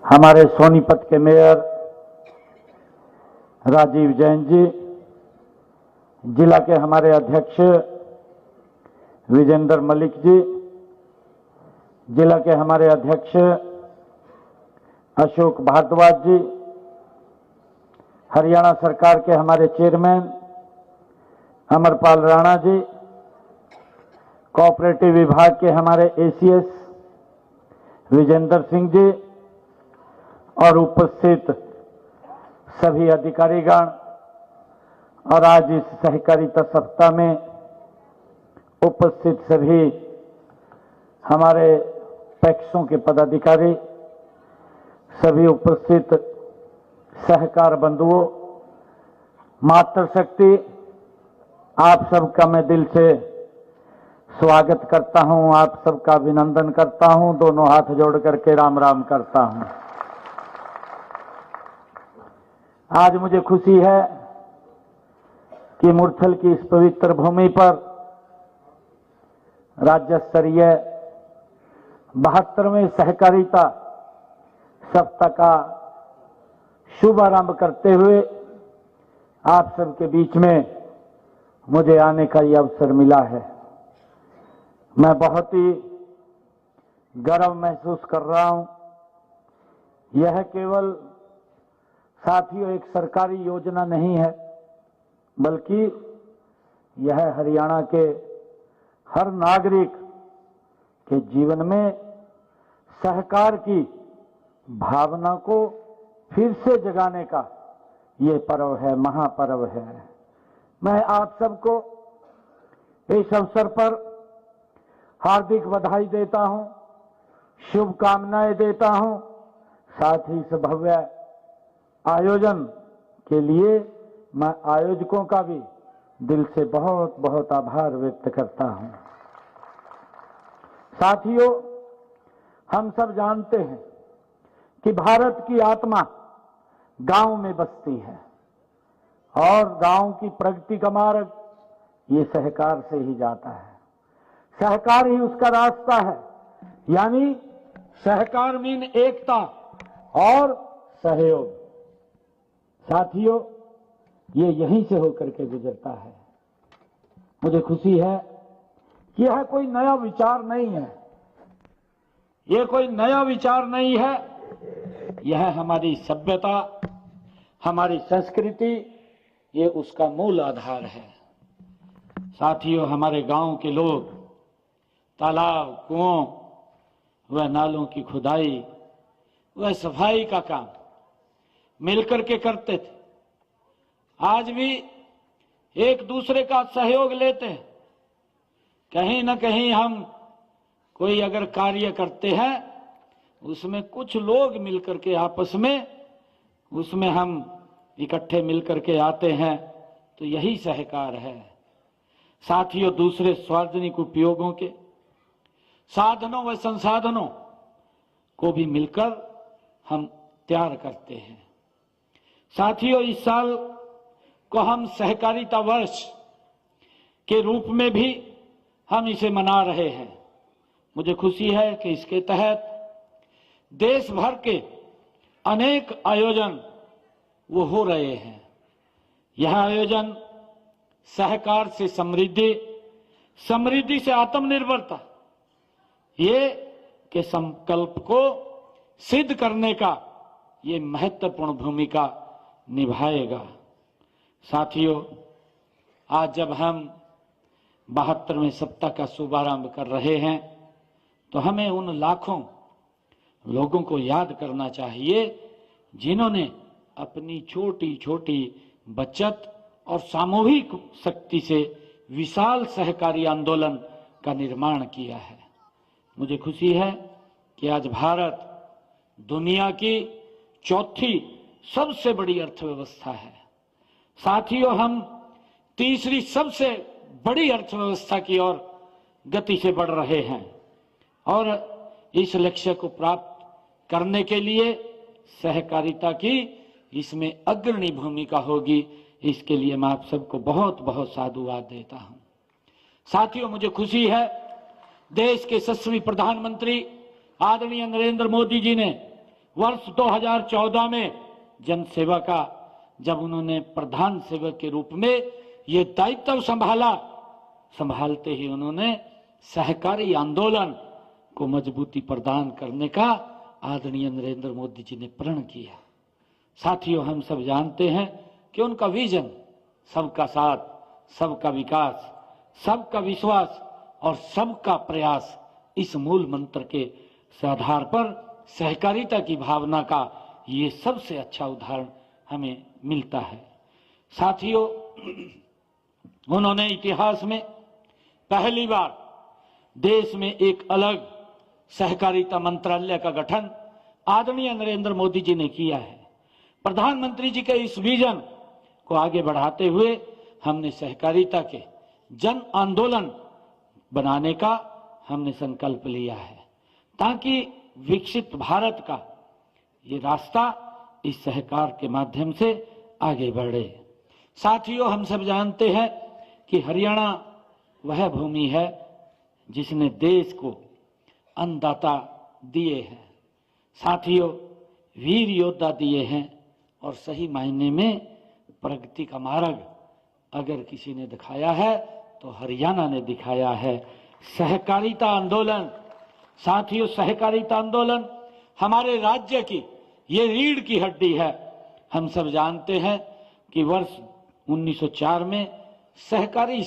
हमारे सोनीपत के मेयर राजीव जैन जी, जिला के हमारे अध्यक्ष विजेंद्र मलिक जी, जिला के हमारे अध्यक्ष अशोक भारद्वाज जी, हरियाणा सरकार के हमारे चेयरमैन अमरपाल राणा जी, कोऑपरेटिव विभाग के हमारे एसीएस विजेंद्र सिंह जी और उपस्थित सभी अधिकारीगण और आज इस सहकारिता सप्ताह में उपस्थित सभी हमारे पैक्सों के पदाधिकारी, सभी उपस्थित सहकार बंधुओं, मातृशक्ति, आप सबका मैं दिल से स्वागत करता हूं, आप सबका अभिनंदन करता हूं, दोनों हाथ जोड़ करके राम राम करता हूं। आज मुझे खुशी है कि मुरथल की इस पवित्र भूमि पर राज्य स्तरीय 72वें सहकारिता सप्ताह का शुभारंभ करते हुए आप सबके बीच में मुझे आने का यह अवसर मिला है। मैं बहुत ही गर्व महसूस कर रहा हूं। यह केवल साथियों एक सरकारी योजना नहीं है, बल्कि यह हरियाणा के हर नागरिक के जीवन में सहकार की भावना को फिर से जगाने का ये पर्व है, महापर्व है। मैं आप सबको इस अवसर पर हार्दिक बधाई देता हूं, शुभकामनाएं देता हूं। साथ ही इस भव्य आयोजन के लिए मैं आयोजकों का भी दिल से बहुत बहुत आभार व्यक्त करता हूं। साथियों, हम सब जानते हैं कि भारत की आत्मा गांव में बसती है और गांव की प्रगति का मार्ग ये सहकार से ही जाता है। सहकार ही उसका रास्ता है, यानी सहकार मीन एकता और सहयोग। साथियों, ये यहीं से होकर के गुजरता है। मुझे खुशी है कि यह कोई नया विचार नहीं है, ये कोई नया विचार नहीं है, यह हमारी सभ्यता, हमारी संस्कृति, ये उसका मूल आधार है। साथियों, हमारे गांव के लोग तालाब, कुओं व नालों की खुदाई व सफाई का काम मिलकर के करते थे। आज भी एक दूसरे का सहयोग लेते हैं। कहीं ना कहीं हम कोई अगर कार्य करते हैं, उसमें कुछ लोग मिलकर के आपस में उसमें हम इकट्ठे मिलकर के आते हैं, तो यही सहकार है। साथियों, दूसरे सार्वजनिक उपयोगों के साधनों व संसाधनों को भी मिलकर हम तैयार करते हैं। साथियों, इस साल को हम सहकारिता वर्ष के रूप में भी हम इसे मना रहे हैं। मुझे खुशी है कि इसके तहत देश भर के अनेक आयोजन वो हो रहे हैं। यह आयोजन सहकार से समृद्धि, समृद्धि से आत्मनिर्भरता, ये के संकल्प को सिद्ध करने का ये महत्वपूर्ण भूमिका निभाएगा। साथियों, आज जब हम 72वें सप्ताह का शुभारंभ कर रहे हैं, तो हमें उन लाखों लोगों को याद करना चाहिए जिन्होंने अपनी छोटी छोटी बचत और सामूहिक शक्ति से विशाल सहकारी आंदोलन का निर्माण किया है। मुझे खुशी है कि आज भारत दुनिया की चौथी सबसे बड़ी अर्थव्यवस्था है। साथियों, हम तीसरी सबसे बड़ी अर्थव्यवस्था की ओर गति से बढ़ रहे हैं और इस लक्ष्य को प्राप्त करने के लिए सहकारिता की इसमें अग्रणी भूमिका होगी। इसके लिए मैं आप सबको बहुत बहुत साधुवाद देता हूं। साथियों, मुझे खुशी है देश के यशस्वी प्रधानमंत्री आदरणीय नरेंद्र मोदी जी ने वर्ष 2014 में जन सेवा का जब उन्होंने प्रधान सेवक के रूप में ये दायित्व संभालते ही उन्होंने सहकारी आंदोलन को मजबूती प्रदान करने का आदरणीय नरेंद्र मोदी जी ने प्रण किया। साथियों, हम सब जानते हैं कि उनका विजन सबका साथ, सबका विकास, सबका विश्वास और सबका प्रयास, इस मूल मंत्र के आधार पर सहकारिता की भावना का ये सबसे अच्छा उदाहरण हमें मिलता है। साथियों, उन्होंने इतिहास में पहली बार देश में एक अलग सहकारिता मंत्रालय का गठन आदरणीय नरेंद्र मोदी जी ने किया है। प्रधानमंत्री जी के इस विजन को आगे बढ़ाते हुए हमने सहकारिता के जन आंदोलन बनाने का हमने संकल्प लिया है, ताकि विकसित भारत का ये रास्ता इस सहकार के माध्यम से आगे बढ़े। साथियों, हम सब जानते हैं कि हरियाणा वह भूमि है जिसने देश को अन्नदाता दिए हैं। साथियों, वीर योद्धा दिए हैं और सही मायने में प्रगति का मार्ग अगर किसी ने दिखाया है तो हरियाणा ने दिखाया है। सहकारिता आंदोलन, साथियों, सहकारिता आंदोलन हमारे राज्य की ये रीढ़ की हड्डी है। हम सब जानते हैं कि वर्ष 1904 में सहकारी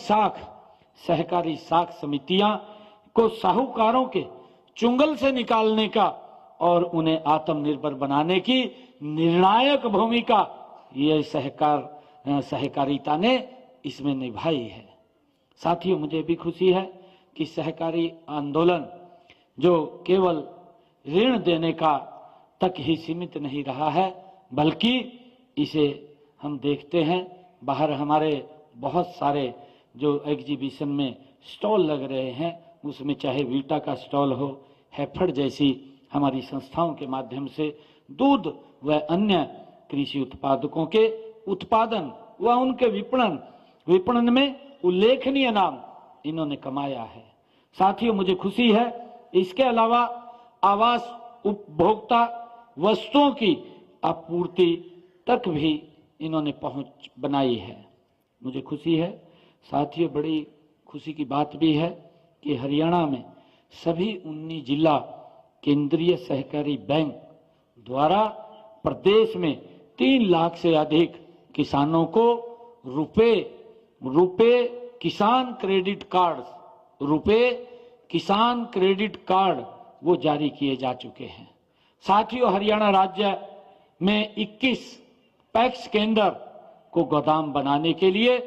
साख समितियां को साहूकारों के चुंगल से निकालने का और उन्हें आत्मनिर्भर बनाने की निर्णायक भूमिका ये सहकारिता ने इसमें निभाई है। साथियों, मुझे भी खुशी है कि सहकारी आंदोलन जो केवल ऋण देने का तक ही सीमित नहीं रहा है, बल्कि इसे हम देखते हैं बाहर हमारे बहुत सारे जो एग्जीबिशन में स्टॉल लग रहे हैं, उसमें चाहे वीटा का स्टॉल हो, हैफेड जैसी हमारी संस्थाओं के माध्यम से दूध व अन्य कृषि उत्पादकों के उत्पादन व उनके विपणन में उल्लेखनीय नाम इन्होंने कमाया है। साथियों, मुझे खुशी है इसके अलावा आवास उपभोक्ता वस्तुओं की आपूर्ति तक भी इन्होंने पहुंच बनाई है। मुझे खुशी है। साथियों, बड़ी खुशी की बात भी है कि हरियाणा में सभी 19 जिला केंद्रीय सहकारी बैंक द्वारा प्रदेश में 3 लाख से अधिक किसानों को रुपए किसान क्रेडिट कार्ड वो जारी किए जा चुके हैं। साथियों, हरियाणा राज्य में 21 पैक्स केंद्र को गोदाम बनाने के लिए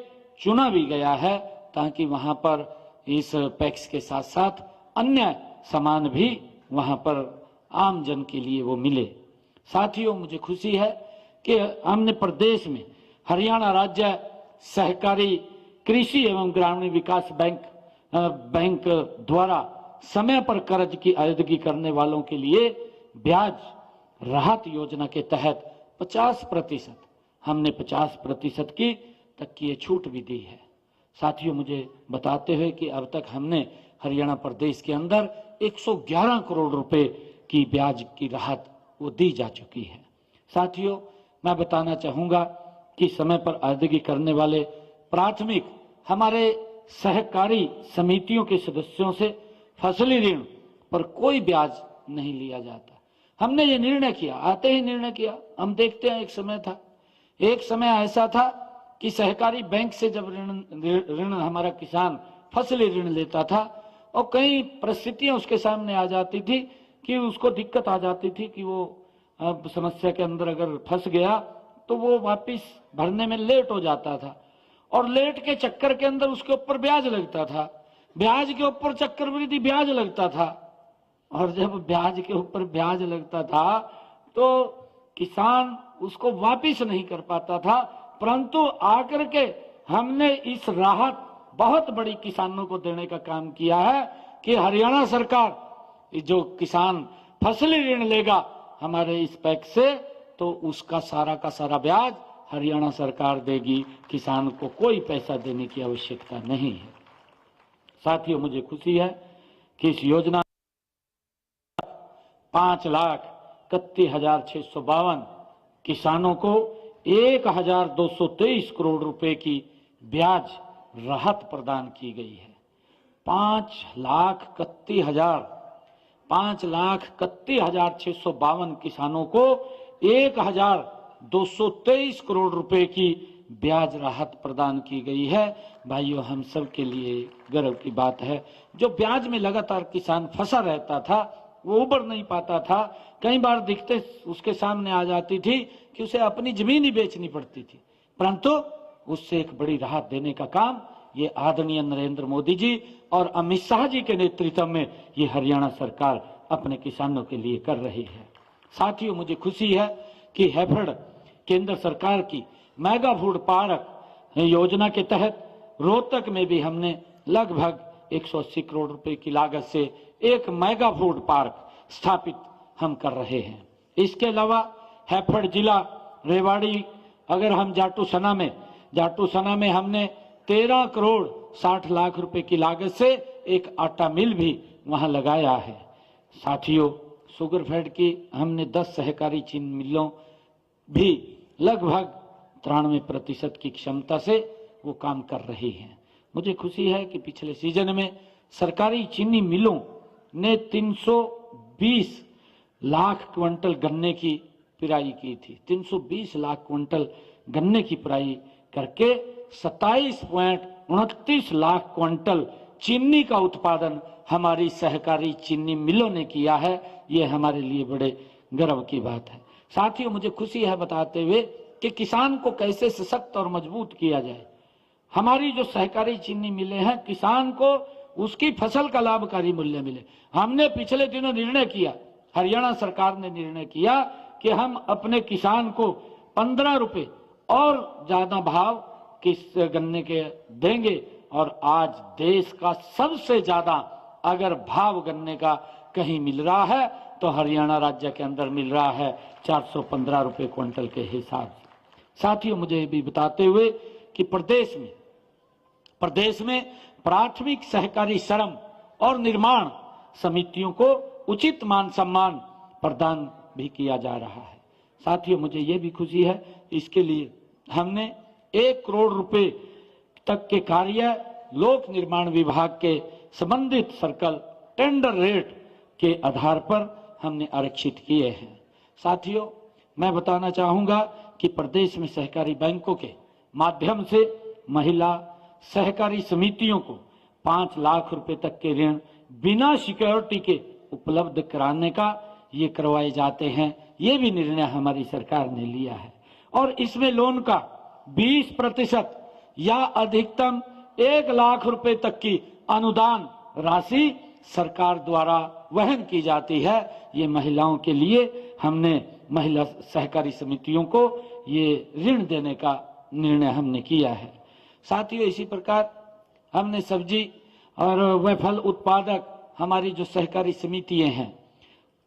चुना भी गया है, ताकि वहां पर इस पैक्स के साथ साथ अन्य सामान भी वहां पर आम जन के लिए वो मिले। साथियों, मुझे खुशी है कि हमने प्रदेश में हरियाणा राज्य सहकारी कृषि एवं ग्रामीण विकास बैंक द्वारा समय पर कर्ज की अदायगी करने वालों के लिए ब्याज राहत योजना के तहत 50% हमने 50% की तक की छूट भी दी है। साथियों, मुझे बताते हुए कि अब तक हमने हरियाणा प्रदेश के अंदर 111 करोड़ रुपए की ब्याज की राहत वो दी जा चुकी है। साथियों, मैं बताना चाहूंगा कि समय पर अदायगी करने वाले प्राथमिक हमारे सहकारी समितियों के सदस्यों से फसली ऋण पर कोई ब्याज नहीं लिया जाता। हमने ये निर्णय किया, आते ही निर्णय किया। हम देखते हैं एक समय ऐसा था कि सहकारी बैंक से जब ऋण हमारा किसान फसली ऋण लेता था और कई परिस्थितियां उसके सामने आ जाती थी कि उसको दिक्कत आ जाती थी कि वो समस्या के अंदर अगर फंस गया तो वो वापस भरने में लेट हो जाता था, और लेट के चक्कर के अंदर उसके ऊपर ब्याज लगता था, ब्याज के ऊपर चक्रवृद्धि ब्याज लगता था, और जब ब्याज के ऊपर ब्याज लगता था तो किसान उसको वापस नहीं कर पाता था। परंतु आकर के हमने इस राहत बहुत बड़ी किसानों को देने का काम किया है कि हरियाणा सरकार जो किसान फसली ऋण लेगा हमारे इस पैक से, तो उसका सारा का सारा ब्याज हरियाणा सरकार देगी, किसान को कोई पैसा देने की आवश्यकता नहीं है। साथियों, मुझे खुशी है कि इस योजना 5 लाख 31,652 किसानों को 1,223 करोड़ रुपए की ब्याज राहत प्रदान की गई है। 5,31,652 किसानों को 1,223 करोड़ रुपए की ब्याज राहत प्रदान की गई है। भाइयों, हम सब के लिए गर्व की बात है। जो ब्याज में लगातार किसान फंसा रहता था, वो उबर नहीं पाता था, कई बार दिखते उसके सामने आ जाती थी कि उसे अपनी जमीन ही बेचनी पड़ती थी, परंतु उससे एक बड़ी राहत देने का काम ये आदरणीय नरेंद्र मोदी जी और अमित शाह जी के नेतृत्व में ये हरियाणा सरकार अपने किसानों के लिए कर रही है। साथियों, मुझे खुशी है कि हैफेड केंद्र सरकार की मेगा फूड पार्क योजना के तहत रोहतक में भी हमने लगभग 180 करोड़ रुपए की लागत से एक मेगा फूड पार्क स्थापित हम कर रहे हैं। इसके अलावा हैफेड जिला रेवाड़ी, अगर हम जाटू सना में हमने 13 करोड़ 60 लाख रुपए की लागत से एक आटा मिल भी वहां लगाया है। साथियों, शुगरफेड की हमने 10 सहकारी चीनी मिलों भी लगभग 93% की क्षमता से वो काम कर रही हैं। मुझे खुशी है कि पिछले सीजन में सरकारी चीनी मिलों ने 320 लाख क्विंटल गन्ने की पिराई की थी। 320 लाख क्विंटल गन्ने की पिराई करके 27.29 लाख क्विंटल चीनी का उत्पादन हमारी सहकारी चीनी मिलों ने किया है। ये हमारे लिए बड़े गर्व की बात है। साथियों, मुझे खुशी है बताते हुए कि किसान को कैसे सशक्त और मजबूत किया जाए। हमारी जो सहकारी चीनी मिलें हैं, किसान को उसकी फसल का लाभकारी मूल्य मिले। हमने पिछले दिनों निर्णय किया, हरियाणा सरकार ने निर्णय किया कि हम अपने किसान को 15 रुपए और ज्यादा भाव किस गन्ने के देंगे, और आज देश का सबसे ज्यादा अगर भाव गन्ने का कहीं मिल रहा है तो हरियाणा राज्य के अंदर मिल रहा है 415 रुपए क्विंटल के हिसाब से। साथियों, मुझे ये भी बताते हुए कि प्रदेश में प्राथमिक सहकारी श्रम और निर्माण समितियों को उचित मान सम्मान प्रदान भी किया जा रहा है। साथियों, मुझे ये भी खुशी है, इसके लिए हमने 1 करोड़ रुपए तक के कार्य लोक निर्माण विभाग के संबंधित सर्कल टेंडर रेट के आधार पर हमने आरक्षित किए हैं। साथियों, मैं बताना चाहूंगा कि प्रदेश में सहकारी बैंकों के माध्यम से महिला सहकारी समितियों को 5 लाख रुपए तक के ऋण बिना सिक्योरिटी के उपलब्ध कराने का ये करवाए जाते हैं। ये भी निर्णय हमारी सरकार ने लिया है, और इसमें लोन का 20% या अधिकतम 1 लाख रुपए तक की अनुदान राशि सरकार द्वारा वहन की जाती है। ये महिलाओं के लिए हमने महिला सहकारी समितियों को ये ऋण देने का निर्णय हमने किया है। साथियों, इसी प्रकार हमने सब्जी और व फल उत्पादक हमारी जो सहकारी समितियां हैं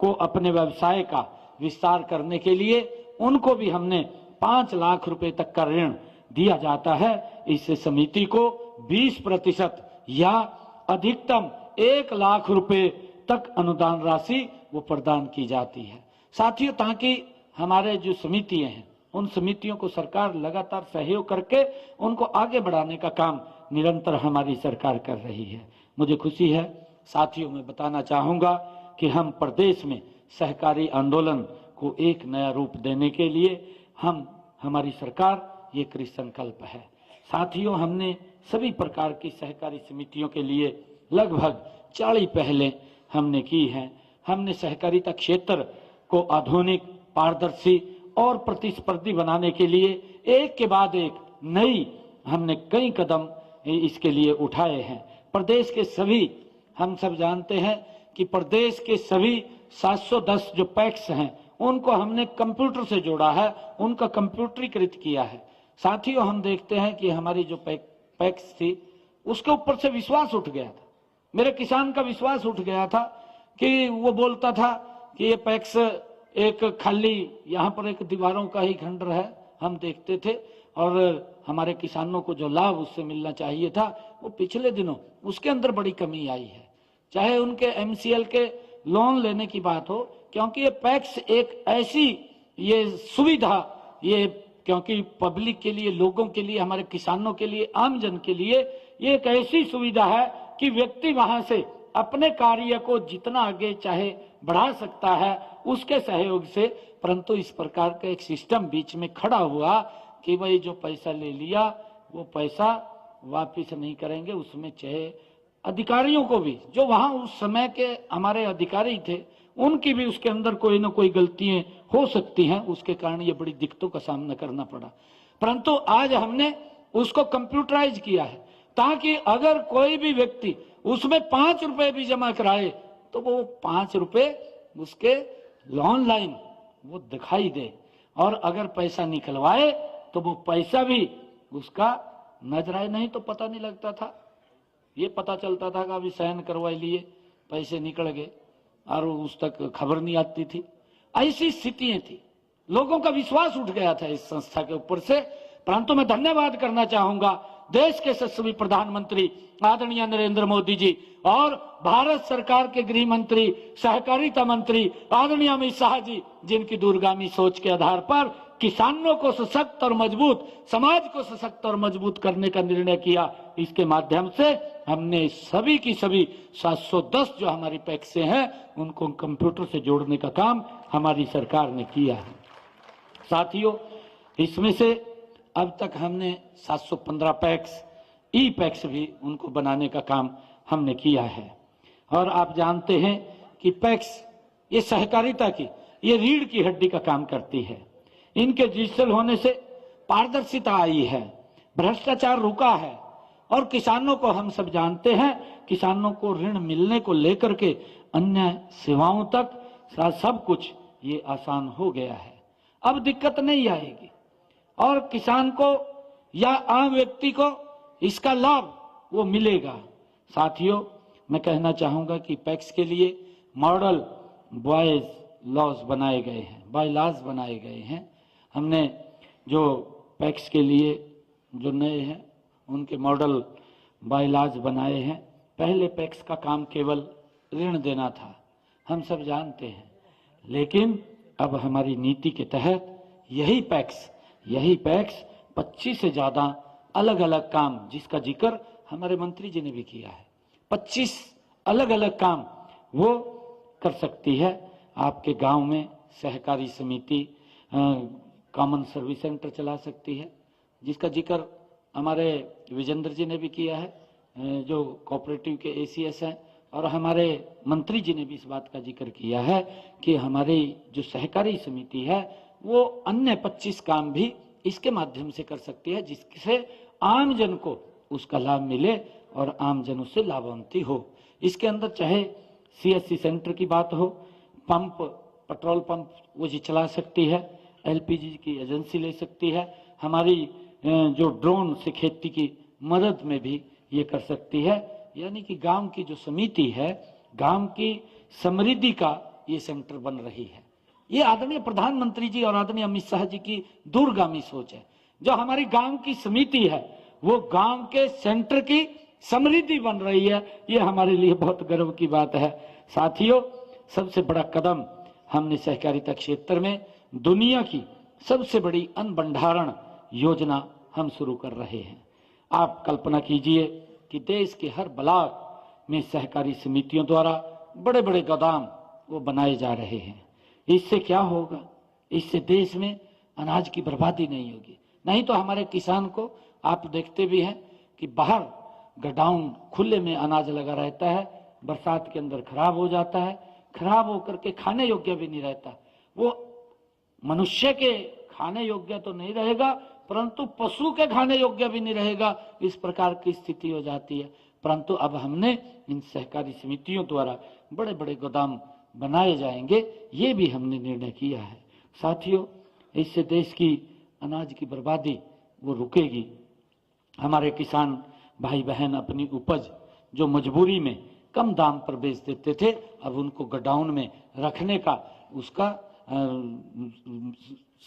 को अपने व्यवसाय का विस्तार करने के लिए उनको भी हमने 5 लाख रुपए तक का ऋण दिया जाता है। इससे समिति को 20% या अधिकतम 1 लाख रुपए तक अनुदान राशि वो प्रदान की जाती है। साथियों, ताकि हमारे जो समितियां हैं उन समितियों को सरकार लगातार सहयोग करके उनको आगे बढ़ाने का काम निरंतर हमारी सरकार कर रही है। मुझे खुशी है। साथियों, मैं बताना चाहूंगा कि हम प्रदेश में सहकारी आंदोलन को एक नया रूप देने के लिए हमारी सरकार ये कृत संकल्प है। साथियों, हमने सभी प्रकार की सहकारी समितियों के लिए लगभग 40 पहलें हमने की हैं। हमने सहकारिता क्षेत्र को आधुनिक, पारदर्शी और प्रतिस्पर्धी बनाने के लिए एक के बाद एक नई हमने कई कदम इसके लिए उठाए हैं। प्रदेश के सभी, हम सब जानते हैं कि प्रदेश के सभी 710 जो पैक्स हैं उनको हमने कंप्यूटर से जोड़ा है, उनका कंप्यूटरीकृत किया है। साथियों, हम देखते हैं कि हमारी जो पैक्स थी उसके ऊपर से विश्वास उठ गया था। मेरे किसान का विश्वास उठ गया था कि वो बोलता था कि ये पैक्स एक खाली यहाँ पर एक दीवारों का ही खंडर है। हम देखते थे और हमारे किसानों को जो लाभ उससे मिलना चाहिए था वो पिछले दिनों उसके अंदर बड़ी कमी आई है। चाहे उनके MCL के लोन लेने की बात हो, क्योंकि ये पैक्स एक ऐसी ये सुविधा, ये क्योंकि पब्लिक के लिए, लोगों के लिए, हमारे किसानों के लिए, आमजन के लिए ये एक ऐसी सुविधा है कि व्यक्ति वहां से अपने कार्य को जितना आगे चाहे बढ़ा सकता है उसके सहयोग से। परंतु इस प्रकार का एक सिस्टम बीच में खड़ा हुआ कि भाई जो पैसा ले लिया वो पैसा वापिस नहीं करेंगे, उसमें चाहे अधिकारियों को भी, जो वहां उस समय के हमारे अधिकारी थे, उनकी भी उसके अंदर कोई ना कोई गलतियां हो सकती हैं, उसके कारण ये बड़ी दिक्कतों का सामना करना पड़ा। परंतु आज हमने उसको कंप्यूटराइज किया है ताकि अगर कोई भी व्यक्ति उसमें 5 रुपए भी जमा कराए तो वो 5 रुपए उसके ऑनलाइन वो दिखाई दे, और अगर पैसा निकलवाए तो वो पैसा भी उसका नजर आए। नहीं तो पता नहीं लगता था, ये पता चलता था कि अभी साइन करवा लिए, पैसे निकल गए, और उस तक खबर नहीं आती थी। ऐसी स्थितियां थी, लोगों का विश्वास उठ गया था इस संस्था के ऊपर से। परंतु मैं धन्यवाद करना चाहूंगा देश के यशस्वी प्रधानमंत्री आदरणीय नरेंद्र मोदी जी और भारत सरकार के गृह मंत्री, सहकारिता मंत्री आदरणीय अमित शाह जी, जिनकी दूरगामी सोच के आधार पर किसानों को सशक्त और मजबूत, समाज को सशक्त और मजबूत करने का निर्णय किया। इसके माध्यम से हमने सभी की सभी 710 जो हमारी पैक्स हैं उनको कंप्यूटर से जोड़ने का काम हमारी सरकार ने किया है। साथियों, इसमें से अब तक हमने 715 पैक्स, ई पैक्स भी उनको बनाने का काम हमने किया है। और आप जानते हैं कि पैक्स ये सहकारिता की, ये रीढ़ की हड्डी का काम करती है। इनके डिजिटल होने से पारदर्शिता आई है, भ्रष्टाचार रुका है, और किसानों को, हम सब जानते हैं, किसानों को ऋण मिलने को लेकर के अन्य सेवाओं तक सब कुछ ये आसान हो गया है। अब दिक्कत नहीं आएगी और किसान को या आम व्यक्ति को इसका लाभ वो मिलेगा। साथियों, मैं कहना चाहूंगा कि पैक्स के लिए मॉडल बॉयज लॉज बनाए गए हैं, बायलॉज बनाए गए हैं। हमने जो पैक्स के लिए जो नए हैं उनके मॉडल बायलॉज बनाए हैं। पहले पैक्स का काम केवल ऋण देना था, हम सब जानते हैं, लेकिन अब हमारी नीति के तहत यही पैक्स 25 से ज्यादा अलग अलग काम, जिसका जिक्र हमारे मंत्री जी ने भी किया है, 25 अलग अलग काम वो कर सकती है। आपके गांव में सहकारी समिति कॉमन सर्विस सेंटर चला सकती है, जिसका जिक्र हमारे विजेंद्र जी ने भी किया है, जो कोऑपरेटिव के एसीएस हैं, और हमारे मंत्री जी ने भी इस बात का जिक्र किया है कि हमारी जो सहकारी समिति है वो अन्य 25 काम भी इसके माध्यम से कर सकती है, जिससे आम जन को उसका लाभ मिले और आम जन उससे लाभान्वित हो। इसके अंदर चाहे सीएससी सेंटर की बात हो, पंप, पेट्रोल पंप वो जी चला सकती है, एलपीजी की एजेंसी ले सकती है, हमारी जो ड्रोन से खेती की मदद में भी ये कर सकती है। यानी कि गांव की जो समिति है, गांव की समृद्धि का ये सेंटर बन रही है। ये आदरणीय प्रधानमंत्री जी और आदरणीय अमित शाह जी की दूरगामी सोच है। जो हमारी गांव की समिति है वो गांव के सेंटर की समृद्धि बन रही है, ये हमारे लिए बहुत गर्व की बात है। साथियों, सबसे बड़ा कदम हमने सहकारिता क्षेत्र में दुनिया की सबसे बड़ी अन्न भंडारण योजना हम शुरू कर रहे हैं। आप कल्पना कीजिए कि देश के हर ब्लॉक में सहकारी समितियों द्वारा बड़े बड़े गोदाम वो बनाए जा रहे हैं। इससे क्या होगा? इससे देश में अनाज की बर्बादी नहीं होगी। नहीं तो हमारे किसान को आप देखते भी हैं कि बाहर गोडाउन खुले में अनाज लगा रहता है, बरसात के अंदर खराब हो जाता है, खराब होकर के खाने योग्य भी नहीं रहता। वो मनुष्य के खाने योग्य तो नहीं रहेगा, परंतु पशु के खाने योग्य भी नहीं रहेगा। इस प्रकार की स्थिति हो जाती है। परंतु अब हमने इन सहकारी समितियों द्वारा बड़े बड़े गोदाम बनाए जाएंगे, ये भी हमने निर्णय किया है। साथियों, इससे देश की अनाज की बर्बादी वो रुकेगी। हमारे किसान भाई बहन अपनी उपज जो मजबूरी में कम दाम पर बेच देते थे, अब उनको गोडाउन में रखने का उसका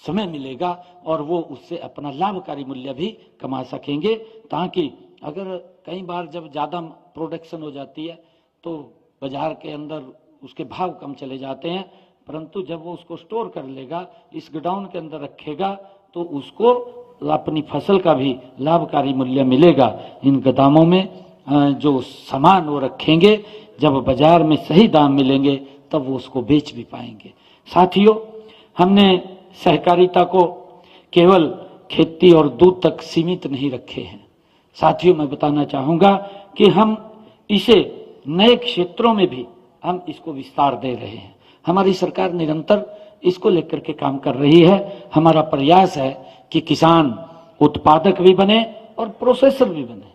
समय मिलेगा और वो उससे अपना लाभकारी मूल्य भी कमा सकेंगे, ताकि अगर कई बार जब ज़्यादा प्रोडक्शन हो जाती है तो बाजार के अंदर उसके भाव कम चले जाते हैं, परंतु जब वो उसको स्टोर कर लेगा, इस गोडाउन के अंदर रखेगा, तो उसको अपनी फसल का भी लाभकारी मूल्य मिलेगा। इन गोदामों में जो सामान वो रखेंगे, जब बाजार में सही दाम मिलेंगे तब वो उसको बेच भी पाएंगे। साथियों, हमने सहकारिता को केवल खेती और दूध तक सीमित नहीं रखे हैं। साथियों, मैं बताना चाहूंगा कि हम इसे नए क्षेत्रों में भी हम इसको विस्तार दे रहे हैं। हमारी सरकार निरंतर इसको लेकर के काम कर रही है। हमारा प्रयास है कि किसान उत्पादक भी बने और प्रोसेसर भी बने,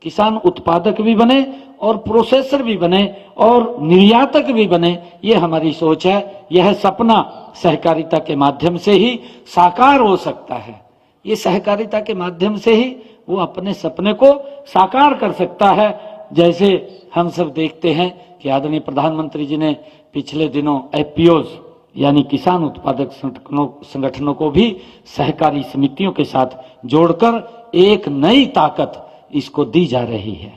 किसान उत्पादक भी बने और प्रोसेसर भी बने और निर्यातक भी बने। ये हमारी सोच है। यह सपना सहकारिता के माध्यम से ही साकार हो सकता है। ये सहकारिता के माध्यम से ही वो अपने सपने को साकार कर सकता है। जैसे हम सब देखते हैं कि आदरणीय प्रधानमंत्री जी ने पिछले दिनों एफपीओज यानी किसान उत्पादक संगठनों को भी सहकारी समितियों के साथ जोड़कर एक नई ताकत इसको दी जा रही है।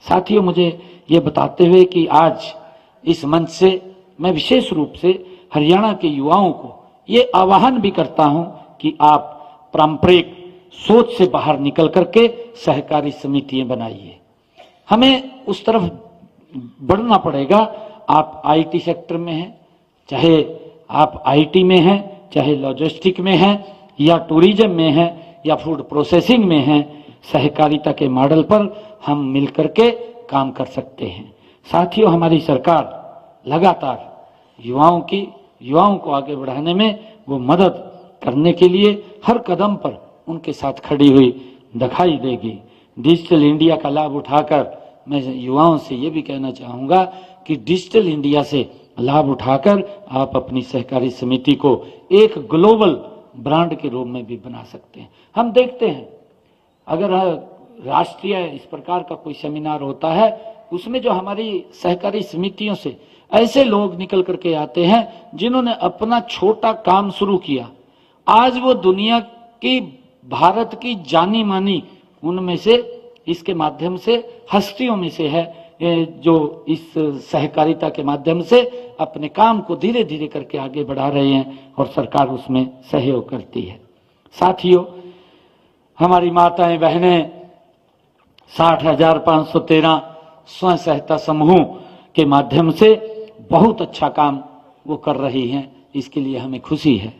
साथियों, मुझे ये बताते हुए कि आज इस मंच से मैं विशेष रूप से हरियाणा के युवाओं को ये आह्वान भी करता हूं कि आप पारंपरिक सोच से बाहर निकल करके सहकारी समितियां बनाइए। हमें उस तरफ बढ़ना पड़ेगा। आप आईटी सेक्टर में हैं, चाहे आप आईटी में हैं, चाहे लॉजिस्टिक में हैं, या टूरिज्म में हैं, या फूड प्रोसेसिंग में हैं, सहकारिता के मॉडल पर हम मिलकर के काम कर सकते हैं। साथियों, हमारी सरकार लगातार युवाओं को आगे बढ़ाने में वो मदद करने के लिए हर कदम पर उनके साथ खड़ी हुई दिखाई देगी। डिजिटल इंडिया का लाभ उठाकर मैं युवाओं से ये भी कहना चाहूंगा कि डिजिटल इंडिया से लाभ उठाकर आप अपनी सहकारी समिति को एक ग्लोबल ब्रांड के रूप में भी बना सकते हैं। हम देखते हैं, अगर राष्ट्रीय इस प्रकार का कोई सेमिनार होता है, उसमें जो हमारी सहकारी समितियों से ऐसे लोग निकल करके आते हैं जिन्होंने अपना छोटा काम शुरू किया, आज वो दुनिया की, भारत की जानी मानी उनमें से, इसके माध्यम से हस्तियों में से है, जो इस सहकारिता के माध्यम से अपने काम को धीरे धीरे करके आगे बढ़ा रहे हैं और सरकार उसमें सहयोग करती है। साथियों, हमारी माताएं बहनें 60,513 स्वयं सहायता समूह के माध्यम से बहुत अच्छा काम वो कर रही हैं। इसके लिए हमें खुशी है।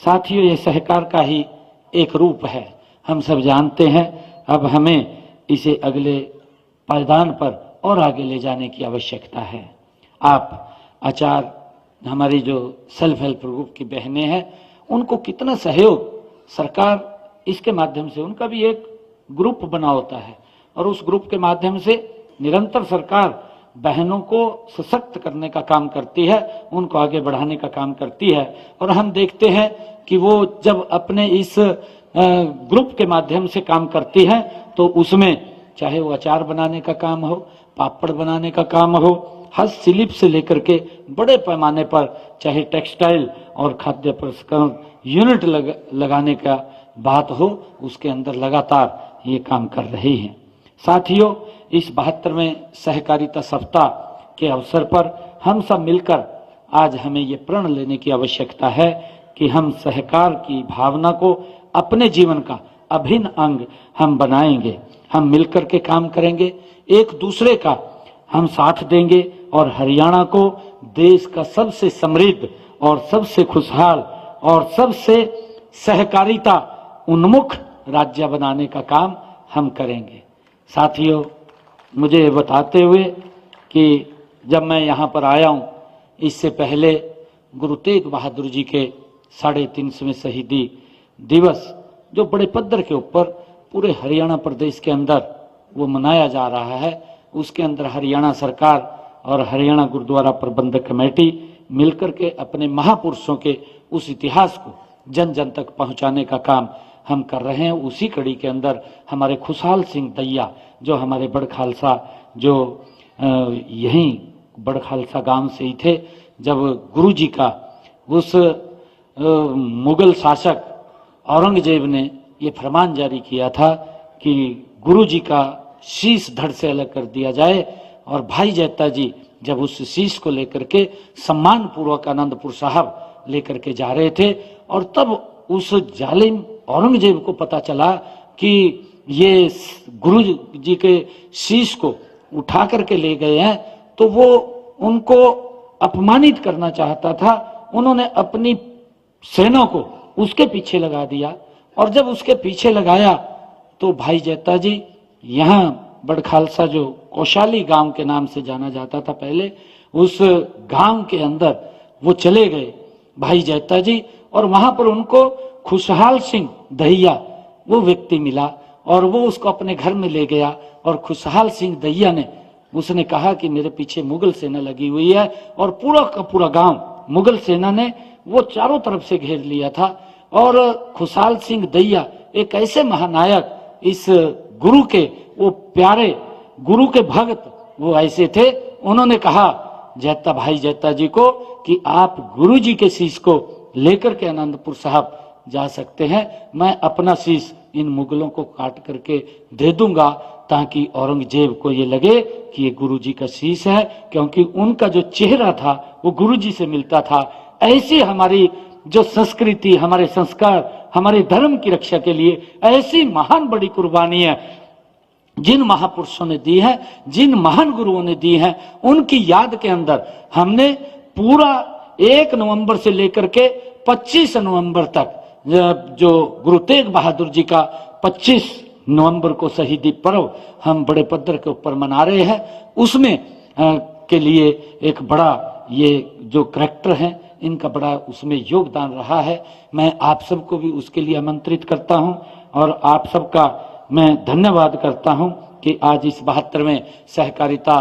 साथियों, ये सहकार का ही एक रूप है, हम सब जानते हैं। अब हमें इसे अगले पायदान पर और आगे ले जाने की आवश्यकता है। आप आचार, हमारी जो सेल्फ हेल्प ग्रुप की बहनें हैं, उनको कितना सहयोग सरकार इसके माध्यम से, उनका भी एक ग्रुप बना होता है और उस ग्रुप के माध्यम से निरंतर सरकार बहनों को सशक्त करने का काम करती है, उनको आगे बढ़ाने का काम करती है। और हम देखते हैं कि वो जब अपने इस ग्रुप के माध्यम से काम करती है तो उसमें चाहे वो अचार बनाने का काम हो, पापड़ बनाने का काम हो, हस्तशिल्प से लेकर के बड़े पैमाने पर चाहे टेक्सटाइल और खाद्य प्रसंस्करण यूनिट लगाने का बात हो, उसके अंदर लगातार ये काम कर रही हैं। साथियों, इस 72वें सहकारिता सप्ताह के अवसर पर हम सब मिलकर आज हमें ये प्रण लेने की आवश्यकता है कि हम सहकार की भावना को अपने जीवन का अभिन्न अंग हम बनाएंगे। हम मिलकर के काम करेंगे, एक दूसरे का हम साथ देंगे और हरियाणा को देश का सबसे समृद्ध और सबसे खुशहाल और सबसे सहकारिता उन्मुख राज्य बनाने का काम हम करेंगे। साथियों, मुझे बताते हुए कि जब मैं यहाँ पर आया हूँ, इससे पहले गुरु तेग बहादुर जी के 350वें शहीदी दिवस जो बड़े पद्धर के ऊपर पूरे हरियाणा प्रदेश के अंदर वो मनाया जा रहा है, उसके अंदर हरियाणा सरकार और हरियाणा गुरुद्वारा प्रबंधक कमेटी मिलकर के अपने महापुरुषों के उस इतिहास को जन जन तक पहुंचाने का काम हम कर रहे हैं। उसी कड़ी के अंदर हमारे खुशहाल सिंह दैया, जो हमारे बड़ खालसा, जो यहीं बड़ खालसा गांव से ही थे, जब गुरु जी का उस मुगल शासक औरंगजेब ने ये फरमान जारी किया था कि गुरु जी का शीश धड़ से अलग कर दिया जाए और भाई जैता जी जब उस शीश को लेकर के सम्मान पूर्वक आनंदपुर साहब लेकर के जा रहे थे, और तब उस जालिम औरंगजेब को पता चला कि ये गुरु जी के शीश को उठा करके ले गए हैं, तो वो उनको अपमानित करना चाहता था। उन्होंने अपनी सेना को उसके पीछे लगा दिया, और जब उसके पीछे लगाया तो भाई जैता जी यहाँ बड़खालसा, जो कौशाली गांव के नाम से जाना जाता था पहले, उस गांव के अंदर वो चले गए भाई जैता जी, और वहां पर उनको खुशहाल सिंह दहिया वो व्यक्ति मिला, और वो उसको अपने घर में ले गया। और खुशहाल सिंह दहिया ने उसने कहा कि मेरे पीछे मुगल सेना लगी हुई है, और पूरा का पूरा गांव मुगल सेना ने वो चारों तरफ से घेर लिया था। और खुशहाल सिंह दहिया एक ऐसे महानायक, इस गुरु के वो प्यारे गुरु के भक्त वो ऐसे थे, उन्होंने कहा जैता भाई जैता जी को कि आप गुरु जी के शीश को लेकर के आनंदपुर साहब जा सकते हैं, मैं अपना शीश इन मुगलों को काट करके दे दूंगा, ताकि औरंगजेब को ये लगे कि ये गुरु जी का शीश है, क्योंकि उनका जो चेहरा था वो गुरु जी से मिलता था। ऐसी हमारी जो संस्कृति, हमारे संस्कार, हमारे धर्म की रक्षा के लिए ऐसी महान बड़ी कुर्बानी है जिन महापुरुषों ने दी है, जिन महान गुरुओं ने दी है, उनकी याद के अंदर हमने पूरा 1 नवंबर से लेकर के 25 नवंबर तक, जो गुरु तेग बहादुर जी का 25 नवंबर को शहीदी पर्व हम बड़े पद्धर के ऊपर मना रहे हैं, उसमें के लिए एक बड़ा ये जो करैक्टर है इनका बड़ा उसमें योगदान रहा है। मैं आप सबको भी उसके लिए आमंत्रित करता हूं, और आप सबका मैं धन्यवाद करता हूं कि आज इस 72वें सहकारिता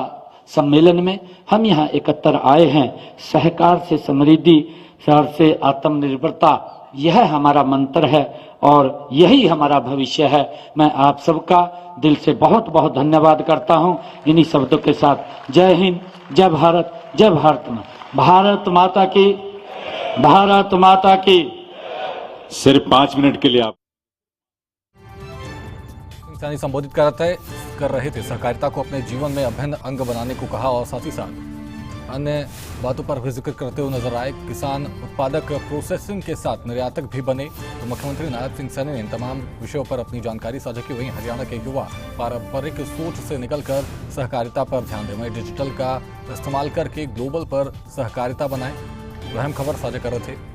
सम्मेलन में हम यहाँ एकत्र आए हैं। सहकार से समृद्धि, शहर से आत्मनिर्भरता, यह हमारा मंत्र है और यही हमारा भविष्य है। मैं आप सबका दिल से बहुत बहुत धन्यवाद करता हूं। इन्हीं शब्दों के साथ जय हिंद, जय भारत, जय भारत मां, भारत माता की, भारत माता की। सिर्फ 5 मिनट के लिए आप संबोधित कर रहे थे, सहकारिता को अपने जीवन में अभिन्न अंग बनाने को कहा, और साथ ही साथ अन्य बातों पर भी जिक्र करते हुए नजर आए। किसान उत्पादक प्रोसेसिंग के साथ निर्यातक भी बने। तो मुख्यमंत्री नायब सिंह सैनी ने इन तमाम विषयों पर अपनी जानकारी साझा की। वहीं हरियाणा के युवा पारंपरिक सोच से निकलकर सहकारिता पर ध्यान दें, वहीं डिजिटल का इस्तेमाल करके ग्लोबल पर सहकारिता बनाएं। अहम खबर साझा कर रहे थे।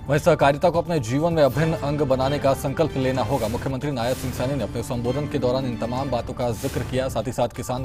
वहीं सहकारिता को अपने जीवन में अभिन्न अंग बनाने का संकल्प लेना होगा। मुख्यमंत्री नायब सिंह सैनी ने अपने संबोधन के दौरान इन तमाम बातों का जिक्र किया। साथ ही साथ किसान